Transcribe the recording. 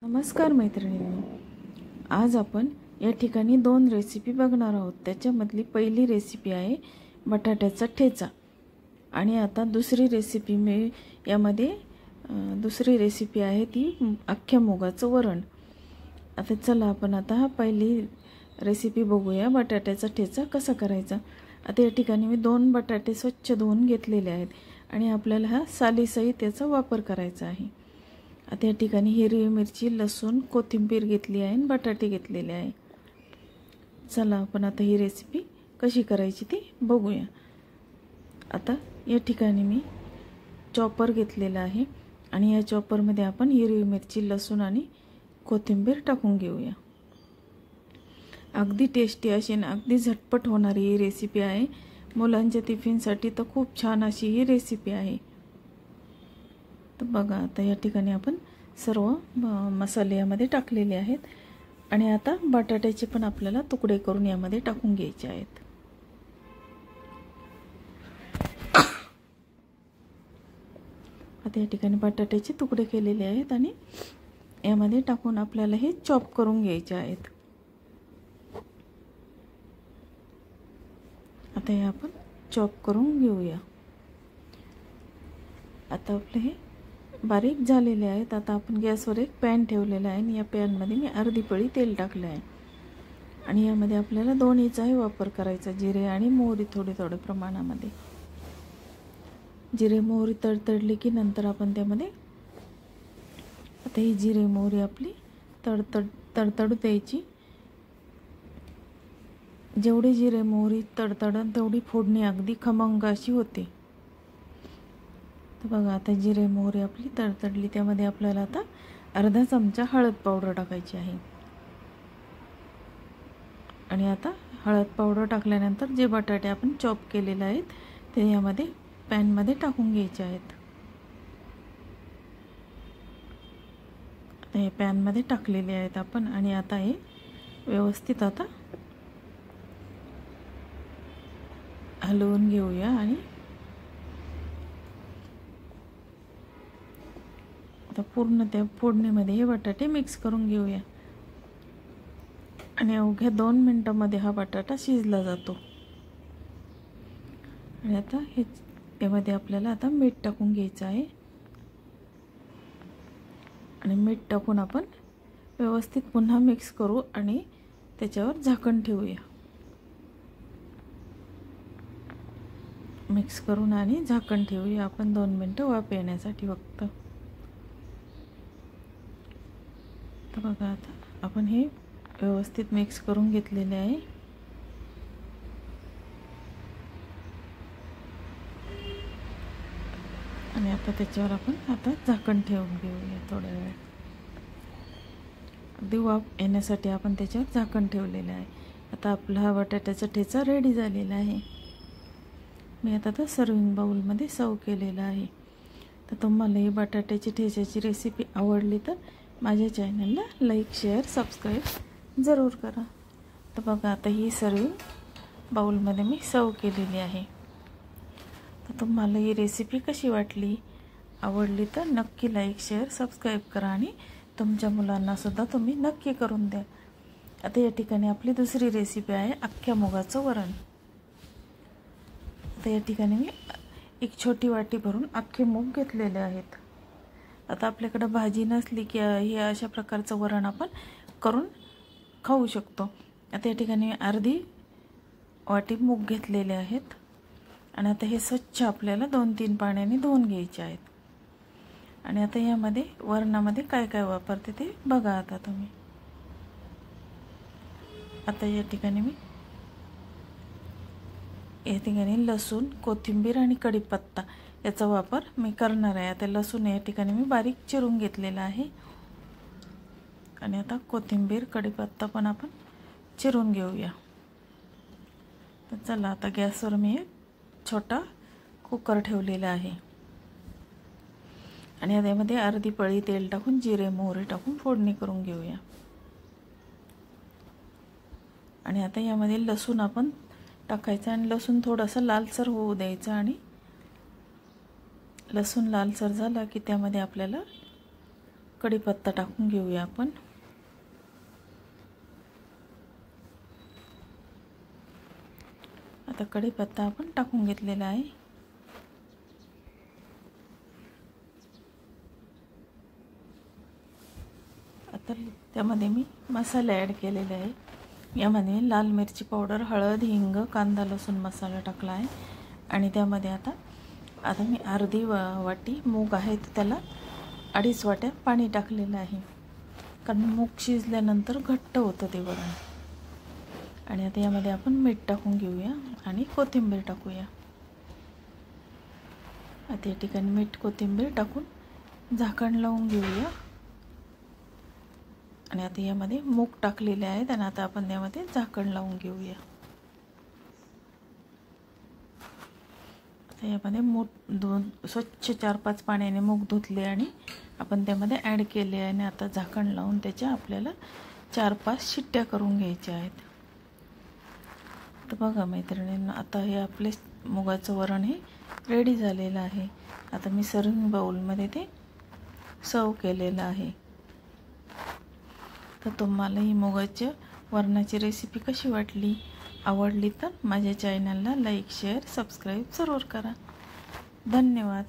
नमस्कार मैत्रिणींनो, आज आपण या ठिकाणी 2 रेसिपी बघणार आहोत। त्याच्यामधली पहिली रेसिपी आहे बटाट्याचा ठेचा आणि आता दुसरी रेसिपी आहे ती अख्ख्या मुगाचं वरण। आता चला आपण आता पहिली रेसिपी बघूया, बटाट्याचा ठेचा कसा करायचा। आता या ठिकाणी मी 2 बटाटे स्वच्छ धुवून घेतलेले आहेत आणि आपल्याला हा सालीसहित त्याचा वापर करायचा आहे। आता या ठिकाणी हिरवी मिरची, लसूण, कोथिंबीर घेतली आहे आणि बटाटे घेतलेले आहे। चला आपण आता ही रेसिपी कशी करायची ती बघूया। आता या ठिकाणी मी चॉपर घेतलेला आहे आणि या चॉपरमध्ये आपण हिरवी मिरची, लसूण आणि कोथिंबीर टाकून घेऊया। अगदी टेस्टी अशी आणि अगदी झटपट होणारी ही रेसिपी आहे। मुलांच्या टिफिनसाठी तर खूप छान अशी ही रेसिपी आहे। तर बघा, आता या ठिकाणी आपण सर्व मसाले यामध्ये टाकलेले आहेत आणि आता बटाट्याचे पण आपल्याला तुकडे करून यामध्ये टाकून घ्यायचे आहेत। आता या ठिकाणी बटाट्याचे तुकडे केलेले आहेत आणि यामध्ये टाकून आपल्याला हे चॉप करून घ्यायचे आहेत। आता हे आपण चॉप करून घेऊया। आता आपले हे बारीक झालेले आहेत। आता आपण गॅसवर एक पॅन ठेवलेला आहे आणि या पॅनमध्ये मी अर्धी पळी तेल टाकले आहे आणि यामध्ये आपल्याला दोन्हीचाही वापर करायचा, जिरे आणि मोहरी थोडे प्रमाणामध्ये। जिरे मोहरी तडतडली की नंतर आपण त्यामध्ये आता ही जिरे मोहरी आपली तडतडू द्यायची। जेवढी जिरे मोहरी तडतडन तेवढी फोडणी अगदी खमंग अशी होते। तर बघा, आता जिरे मोहरी आपली तडतडली, त्यामध्ये आपल्याला आता अर्धा चमचा हळद पावडर टाकायची आहे आणि आता हळद पावडर टाकल्यानंतर जे बटाटे आपण चॉप केलेले आहेत ते यामध्ये पॅनमध्ये टाकून घ्यायचे आहेत। आता हे पॅनमध्ये टाकलेले आहेत आपण आणि आता हे व्यवस्थित आता हलवून घेऊया आणि आता पूर्ण त्या फोडणीमध्ये हे बटाटे मिक्स करून घेऊया आणि अवघ्या 2 मिनिटांमध्ये हा बटाटा शिजला जातो। आणि आता यामध्ये आपल्याला आता मीठ टाकून घ्यायचं आहे आणि मीठ टाकून आपण व्यवस्थित पुन्हा मिक्स करू आणि त्याच्यावर झाकण ठेवूया। मिक्स करून आणि झाकण ठेवूया आपण 2 मिनिटं वाफ येण्यासाठी फक्त। तर बघा, आता आपण हे व्यवस्थित मिक्स करून घेतलेले आहे आणि आता त्याच्यावर आपण आता झाकण ठेवून घेऊया थोड्या वेळ। अगदी वाफ येण्यासाठी आपण त्याच्यावर झाकण ठेवलेलं आहे। आता आपला हा बटाट्याचा ठेचा रेडी झालेला आहे। मी आता सर्विंग बाउलमध्ये सर्व केलेला आहे। तर तुम्हाला ही बटाट्याची ठेच्याची रेसिपी आवडली तर माझ्या चॅनलला लाईक, शेअर, सबस्क्राईब जरूर करा। तर बघा, आता ही सर्विंग बाउलमध्ये मी सर्व केलेली आहे। तर तुम्हाला ही रेसिपी कशी वाटली, आवडली तर नक्की लाईक, शेअर, सबस्क्राईब करा आणि तुमच्या मुलांनासुद्धा तुम्ही नक्की करून द्या। आता या ठिकाणी आपली दुसरी रेसिपी आहे अख्ख्या मुगाचं वरण। आता या ठिकाणी मी एक छोटी वाटी भरून अख्खे मूग घेतलेले आहेत। आता आपल्याकडे भाजी नसली की हे अशा प्रकारचं वरण आपण करून खाऊ शकतो। आता या ठिकाणी अर्धी वाटी मूग घेतलेले आहेत आणि आता हे स्वच्छ आपल्याला 2-3 पाण्याने धुवून घ्यायचे आहेत आणि आता यामध्ये वरणामध्ये काय काय वापरते ते बघा आता तुम्ही। आता या ठिकाणी मी लसूण, कोथिंबीर आणि कढीपत्ता याचा वापर मी करणार आहे। आता लसूण या ठिकाणी मी बारीक चिरून घेतलेला आहे आणि आता कोथिंबीर, कढीपत्ता पण आपण चिरून घेऊया। तर चला, आता गॅसवर मी एक छोटा कुकर ठेवलेला आहे आणि यामध्ये अर्धी पळी तेल टाकून जिरे मोहरी टाकून फोडणी करून घेऊया आणि आता यामध्ये लसूण आपण टाकायचं आणि लसूण थोडासा लालसर होऊ द्यायचा आणि लसूण लालसर झाला की त्यामध्ये आपल्याला कढीपत्ता टाकून घेऊया आपण. आता कढीपत्ता आपण टाकून घेतलेला आहे. आता त्यामध्ये मी मसाले ॲड केलेले आहे. यामध्ये लाल मिरची पावडर, हळद, हिंग, कांदा लसूण मसाला टाकला आहे. आणि त्यामध्ये आता मी अर्धी वाटी मूग आहे तर त्याला 2.5 वाट्या पाणी टाकलेलं आहे, कारण मूग शिजल्यानंतर घट्ट होतं ते वरण. आणि आता यामध्ये आपण मीठ टाकून घेऊया आणि कोथिंबीर टाकूया. आता या ठिकाणी मीठ कोथिंबीर टाकून झाकण लावून घेऊया. आणि आता यामध्ये मूग टाकलेले आहेत आणि आता आपण त्यामध्ये झाकण लावून घेऊया. आता यामध्ये स्वच्छ 4-5 पाण्याने मूग धुतले आणि आपण त्यामध्ये ॲड केले आहे. आणि आता झाकण लावून त्याच्या आपल्याला 4-5 शिट्ट्या करून घ्यायच्या आहेत. तर बघा मैत्रिणींनो, आता हे आपले मुगाचं वरण हे रेडी झालेलं आहे. आता मी सर्विंग बाउलमध्ये ते सर्व केलेलं आहे. तर तुम्हाला ही मुगाच्या वरणाची रेसिपी कशी वाटली, आवडली तर माझ्या चॅनलला लाईक, शेअर, सबस्क्राईब जरूर करा. धन्यवाद.